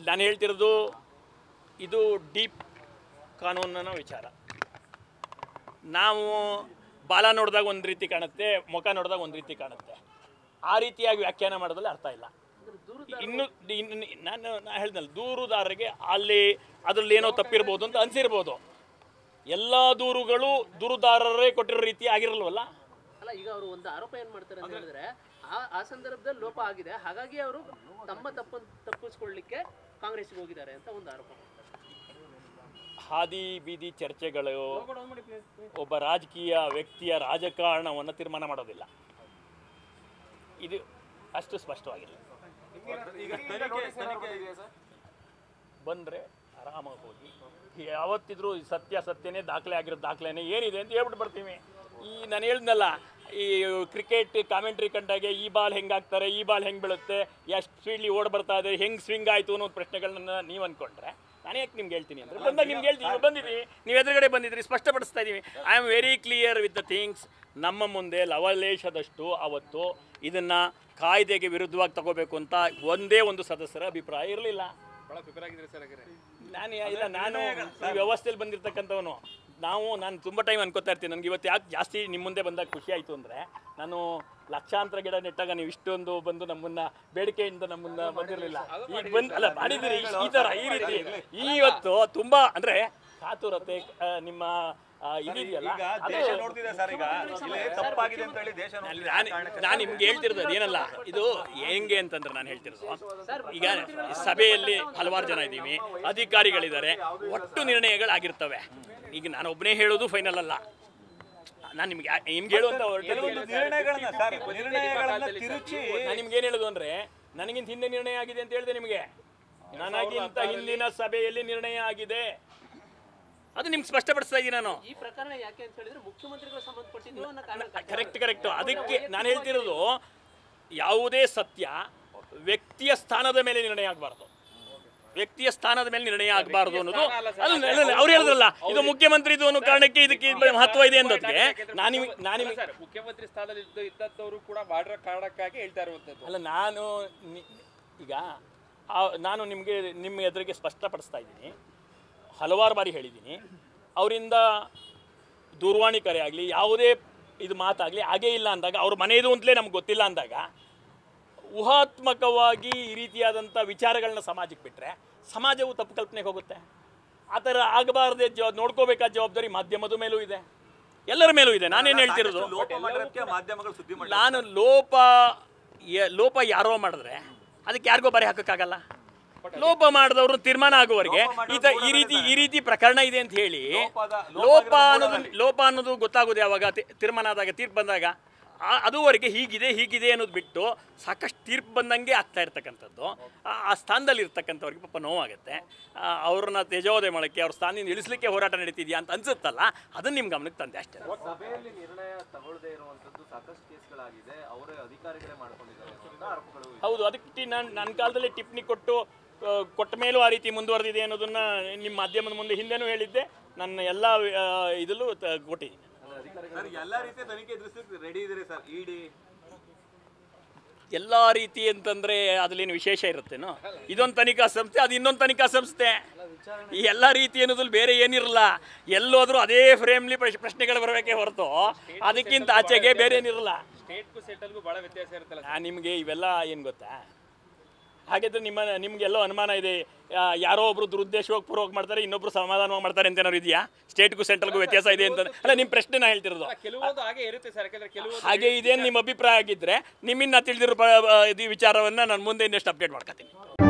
ನಾನು ಹೇಳ್ತಿರೋದು ಇದು ಡೀಪ್ ಕಾನೂನಿನ ವಿಚಾರ. ನಾವು ಬಾಲ ನೋಡಿದಾಗ ಒಂದು ರೀತಿ ಕಾಣುತ್ತೆ, ಮುಖ ನೋಡಿದಾಗ ಒಂದು ರೀತಿ ಕಾಣುತ್ತೆ. ಆ ರೀತಿಯಾಗಿ ವ್ಯಾಖ್ಯಾನ ಮಾಡೋದ್ರಲ್ಲಿ ಅರ್ಥ ಇಲ್ಲ. ಇನ್ನು ನಾನು ಹೇಳ್ದಲ್ಲ, ದೂರುದಾರರಿಗೆ ಅಲ್ಲಿ ಅದರಲ್ಲಿ ಏನೋ ತಪ್ಪಿರ್ಬೋದು ಅಂತ ಅನಿಸಿರ್ಬೋದು. ಎಲ್ಲ ದೂರುಗಳು ದೂರುದಾರರೇ ಕೊಟ್ಟಿರೋ ರೀತಿ ಆಗಿರಲ್ವಲ್ಲ. ಅಲ್ಲ, ಈಗ ಅವರು ಒಂದು ಆರೋಪ ಏನು ಮಾಡ್ತಾರೆ ಅಂತ ಹೇಳಿದ್ರೆ, ಆ ಸಂದರ್ಭದಲ್ಲಿ ಲೋಪ ಆಗಿದೆ, ಹಾಗಾಗಿ ಅವರು ತಮ್ಮ ತಪ್ಪಿಸ್ಕೊಳ್ಳಿಕ್ಕೆ ಕಾಂಗ್ರೆಸ್ಗೆ ಹೋಗಿದ್ದಾರೆ ಅಂತ ಒಂದು ಆರೋಪ ಮಾಡ್ತಾರೆ. ಹಾದಿ ಬೀದಿ ಚರ್ಚೆಗಳು ಒಬ್ಬ ರಾಜಕೀಯ ವ್ಯಕ್ತಿಯ ರಾಜಕಾರಣವನ್ನು ತೀರ್ಮಾನ ಮಾಡೋದಿಲ್ಲ. ಇದು ಅಷ್ಟು ಸ್ಪಷ್ಟವಾಗಿಲ್ಲ. ಬಂದರೆ ಆರಾಮಾಗಿ ಹೋಗಿ ಯಾವತ್ತಿದ್ರೂ ಸತ್ಯನೇ ದಾಖಲೆ ಆಗಿರೋ ದಾಖಲೆನೇ ಏನಿದೆ ಅಂತ ಹೇಳ್ಬಿಟ್ಟು ಬರ್ತೀವಿ. ನಾನು ಹೇಳ್ದಲ್ಲ, ಈ ಕ್ರಿಕೆಟ್ ಕಾಮೆಂಟ್ರಿ ಕಂಡಾಗೆ ಈ ಬಾಲ್ ಹೆಂಗೆ ಹಾಕ್ತಾರೆ, ಈ ಬಾಲ್ ಹೆಂಗೆ ಬೀಳುತ್ತೆ, ಎಷ್ಟು ಸ್ಪೀಡ್ಲಿ ಓಡ್ ಬರ್ತಾ ಇದೆ, ಹೆಂಗೆ ಸ್ವಿಂಗ್ ಆಯಿತು ಅನ್ನೋ ಪ್ರಶ್ನೆಗಳನ್ನ ನೀವು ಅಂದ್ಕೊಂಡ್ರೆ ನಾನು ಯಾಕೆ ನಿಮ್ಗೆ ಹೇಳ್ತೀನಿ ಅಂದರೆ, ಬಂದಾಗ ನಿಮ್ಗೆ ಹೇಳ್ತೀನಿ. ಬಂದಿದ್ದೀವಿ, ನೀವು ಎದುರುಗಡೆ ಬಂದಿದ್ರಿ, ಸ್ಪಷ್ಟಪಡಿಸ್ತಾ ಇದ್ದೀವಿ. I am very clear with the things. ನಮ್ಮ ಮುಂದೆ ಲವಲೇಶದಷ್ಟು ಅವತ್ತು ಇದನ್ನು ಕಾಯ್ದೆಗೆ ವಿರುದ್ಧವಾಗಿ ತಗೋಬೇಕು ಅಂತ ಒಂದೇ ಒಂದು ಸದಸ್ಯರ ಅಭಿಪ್ರಾಯ ಇರಲಿಲ್ಲ. ನಾನು ಈ ವ್ಯವಸ್ಥೆಯಲ್ಲಿ ಬಂದಿರತಕ್ಕಂಥವನು. ನಾನು ತುಂಬ ಟೈಮ್ ಅನ್ಕೋತಾ ಇರ್ತೀನಿ, ನನಗೆ ಇವತ್ತು ಯಾಕೆ ಜಾಸ್ತಿ ನಿಮ್ಮ ಮುಂದೆ ಬಂದಾಗ ಖುಷಿ ಆಯಿತು ಅಂದರೆ, ನಾನು ಲಕ್ಷಾಂತರ ಗಿಡ ನೆಟ್ಟಾಗ ನೀವು ಇಷ್ಟೊಂದು ಬಂದು ನಮ್ಮನ್ನು ಬೇಡಿಕೆಯಿಂದ ನಮ್ಮನ್ನು ಬಂದಿರಲಿಲ್ಲ. ಈಗ ಬಂದು ಅಲ್ಲ ಮಾಡಿದ್ದೀರಿ ಈ ಥರ ಈ ರೀತಿ. ಇವತ್ತು ತುಂಬ ಅಂದರೆ ಕಾತುರತೆ ನಿಮ್ಮ ಇದೆಯಲ್ಲ, ನಾನು ನಿಮ್ಗೆ ಹೇಳ್ತಿರೋದು ಅದೇನಲ್ಲ, ಇದು ಹೆಂಗೆ ಅಂತಂದ್ರೆ ನಾನು ಹೇಳ್ತಿರೋದು, ಈಗ ಸಭೆಯಲ್ಲಿ ಹಲವಾರು ಜನ ಇದ್ದೀವಿ, ಅಧಿಕಾರಿಗಳಿದ್ದಾರೆ, ಒಟ್ಟು ನಿರ್ಣಯಗಳಾಗಿರ್ತವೆ. ಈಗ ನಾನು ಒಬ್ಬನೇ ಹೇಳೋದು ಫೈನಲ್ ಅಲ್ಲ. ನಾನು ನಿಮ್ಗೆ ಹೇಳುವಂತ ನಾನು ನಿಮ್ಗೆ ಏನು ಹೇಳೋದು ಅಂದರೆ, ನನಗಿಂತ ಹಿಂದೆ ನಿರ್ಣಯ ಆಗಿದೆ ಅಂತ ಹೇಳಿದೆ ನಿಮಗೆ. ನನಗಿಂತ ಹಿಂದಿನ ಸಭೆಯಲ್ಲಿ ನಿರ್ಣಯ ಆಗಿದೆ, ಅದು ನಿಮ್ಗೆ ಸ್ಪಷ್ಟಪಡಿಸ್ತಾ ಇದ್ದೀನಿ ನಾನು. ಈ ಪ್ರಕರಣ ಯಾಕೆ ಅಂತ ಹೇಳಿದ್ರೆ ಮುಖ್ಯಮಂತ್ರಿಗಳು ಸಂಬಂಧಪಟ್ಟಿದ್ದು. ಕರೆಕ್ಟ್. ಅದಕ್ಕೆ ನಾನು ಹೇಳ್ತಿರೋದು, ಯಾವುದೇ ಸತ್ಯ ವ್ಯಕ್ತಿಯ ಸ್ಥಾನದ ಮೇಲೆ ನಿರ್ಣಯ ಆಗಬಾರ್ದು. ವ್ಯಕ್ತಿಯ ಸ್ಥಾನದ ಮೇಲೆ ನಿರ್ಣಯ ಆಗಬಾರ್ದು ಅನ್ನೋದು ಅವ್ರು ಹೇಳಿದ್ರಲ್ಲ, ಇದು ಮುಖ್ಯಮಂತ್ರಿದು ಅನ್ನೋ ಕಾರಣಕ್ಕೆ ಇದಕ್ಕೆ ಮಹತ್ವ ಇದೆ ಅನ್ನೋದಕ್ಕೆ ನಾನು ಮುಖ್ಯಮಂತ್ರಿ ಸ್ಥಾನದಲ್ಲಿ ಇದ್ದವರು ಕೂಡ ಮಾಡಿರೋ ಕಾರಣಕ್ಕಾಗಿ ಹೇಳ್ತಾ ಇರುವಂಥದ್ದು ಅಲ್ಲ. ಈಗ ನಾನು ನಿಮ್ಮ ಎದುರಿಗೆ ಸ್ಪಷ್ಟಪಡಿಸ್ತಾ ಇದ್ದೀನಿ, ಹಲವಾರು ಬಾರಿ ಹೇಳಿದ್ದೀನಿ. ಅವರಿಂದ ದೂರವಾಣಿ ಕರೆ ಆಗಲಿ, ಯಾವುದೇ ಇದು ಮಾತಾಗಲಿ ಹಾಗೇ ಇಲ್ಲ ಅಂದಾಗ, ಅವ್ರ ಮನೆಯದು ಅಂತಲೇ ನಮ್ಗೆ ಗೊತ್ತಿಲ್ಲ ಅಂದಾಗ, ಊಹಾತ್ಮಕವಾಗಿ ಈ ರೀತಿಯಾದಂಥ ವಿಚಾರಗಳನ್ನ ಸಮಾಜಕ್ಕೆ ಬಿಟ್ಟರೆ ಸಮಾಜವು ತಪ್ಪು ಕಲ್ಪನೆಗೆ ಹೋಗುತ್ತೆ. ಆ ಥರ ಆಗಬಾರ್ದೇ ನೋಡ್ಕೋಬೇಕಾದ ಜವಾಬ್ದಾರಿ ಮಾಧ್ಯಮದ ಮೇಲೂ ಇದೆ, ಎಲ್ಲರ ಮೇಲೂ ಇದೆ. ನಾನೇನು ಹೇಳ್ತಿರೋದು, ನಾನು ಲೋಪ ಯಾರೋ ಮಾಡಿದ್ರೆ ಅದಕ್ಕೆ ಯಾರಿಗೋ ಬರೆ ಹಾಕೋಕ್ಕಾಗಲ್ಲ. ಲೋಪ ಮಾಡಿದವರು ತೀರ್ಮಾನ ಆಗುವವರೆಗೆ ಈ ರೀತಿ ಪ್ರಕರಣ ಇದೆ ಅಂತ ಹೇಳಿ ಲೋಪ ಅನ್ನೋದು ಗೊತ್ತಾಗೋದು ಯಾವಾಗ? ತೀರ್ಮಾನ ಆದಾಗ, ತೀರ್ಪು ಬಂದಾಗ. ಅದುವರೆಗೆ ಹೀಗಿದೆ ಅನ್ನೋದು ಬಿಟ್ಟು ಸಾಕಷ್ಟು ತೀರ್ಪು ಬಂದಂಗೆ ಆಗ್ತಾ ಇರ್ತಕ್ಕಂಥದ್ದು. ಆ ಸ್ಥಾನದಲ್ಲಿ ಇರ್ತಕ್ಕಂಥವ್ರಿಗೆ ಪಾಪ ನೋವಾಗುತ್ತೆ. ಅವ್ರನ್ನ ತೇಜೋವಧೆ ಮಾಡೋಕ್ಕೆ, ಅವ್ರ ಸ್ಥಾನದಿಂದ ಇಳಿಸ್ಲಿಕ್ಕೆ ಹೋರಾಟ ನಡೀತಿದೆಯಾ ಅಂತ ಅನ್ಸುತ್ತಲ್ಲ, ಅದನ್ನು ನಿಮ್ಮ ಗಮನಕ್ಕೆ ತಂದೆ ಅಷ್ಟೇ. ಸಭೆಯಲ್ಲಿ ನಿರ್ಣಯ ತಗೊಳ್ಳದೇ ಇರುವಂಥದ್ದು ಸಾಕಷ್ಟು ಕೇಸ್ಗಳಾಗಿದೆ, ಅವರೇ ಅಧಿಕಾರಿಗಳೇ ಮಾಡ್ಕೊಂಡಿದ್ದಾರೆ ಅಂತ ಆರೋಪಗಳು. ಹೌದು, ಅದಕ್ಕೆ ನನ್ನ ಕಾಲದಲ್ಲಿ ಟಿಪ್ಪಣಿ ಕೊಟ್ಟ ಮೇಲೂ ಆ ರೀತಿ ಮುಂದುವರೆದಿದೆ ಅನ್ನೋದನ್ನು ನಿಮ್ಮ ಮಾಧ್ಯಮದ ಮುಂದೆ ಹಿಂದೆನೂ ಹೇಳಿದ್ದೆ, ನನ್ನ ಎಲ್ಲ ಇದಲ್ಲೂ ಕೊಟ್ಟಿದ್ದೀನಿ. ಎಲ್ಲ ರೀತಿಯ ತನಿಖೆ ಎದುರಿಸಲಿಕ್ಕೆ ರೆಡಿ ಇದ್ದೀರಿ ಸರ್? ಇಡಿ ಎಲ್ಲ ರೀತಿ ಅಂತಂದರೆ ಅದರಲ್ಲೇನು ವಿಶೇಷ ಇರುತ್ತೇನೋ? ಇದೊಂದು ತನಿಖಾ ಸಂಸ್ಥೆ, ಅದು ಇನ್ನೊಂದು ತನಿಖಾ ಸಂಸ್ಥೆ. ಈ ಎಲ್ಲ ರೀತಿ ಅನ್ನೋದ್ರಲ್ಲಿ ಬೇರೆ ಏನಿರಲ್ಲ. ಎಲ್ಲೋದ್ರೂ ಅದೇ ಫ್ರೇಮ್ಲಿ ಪ್ರಶ್ನೆಗಳು ಬರಬೇಕೇ ಹೊರತು ಅದಕ್ಕಿಂತ ಆಚೆಗೆ ಬೇರೆ ಏನಿರಲ್ಲ. ಸ್ಟೇಟ್ಗೂ ಸೆಂಟ್ರಲ್ಗೂ ಭಾಳ ವ್ಯತ್ಯಾಸ ಇರುತ್ತಲ್ಲ. ನಿಮಗೆ ಇವೆಲ್ಲ ಏನು ಗೊತ್ತಾ? ಹಾಗಿದ್ರೆ ನಿಮಗೆಲ್ಲೋ ಅನುಮಾನ ಇದೆ, ಯಾರೋ ಒಬ್ರು ದುರುದ್ದೇಶವಾಗಿ ಪೂರ್ವಕ ಮಾಡ್ತಾರೆ, ಇನ್ನೊಬ್ರು ಸಮಾಧಾನವಾಗಿ ಮಾಡ್ತಾರೆ ಅಂತ ಏನಾದ್ರು ಇದೆಯಾ? ಸ್ಟೇಟ್ಗೂ ಸೆಂಟ್ರಲ್ಗೂ ವ್ಯತ್ಯಾಸ ಇದೆ ಅಂತ ಅಲ್ಲ, ನಿಮ್ಮ ಪ್ರಶ್ನೆ ನಾ ಹೇಳ್ತಿರೋದು. ಹಾಗೆ ಇದೇನು ನಿಮ್ಮ ಅಭಿಪ್ರಾಯ ಆಗಿದ್ದರೆ ನಿಮ್ಮಿಂದ ತಿಳಿದಿರೋ ವಿಚಾರವನ್ನು ನಾನು ಮುಂದೆ ಇನ್ನಷ್ಟು ಅಪ್ಡೇಟ್ ಮಾಡ್ಕೊತೀನಿ.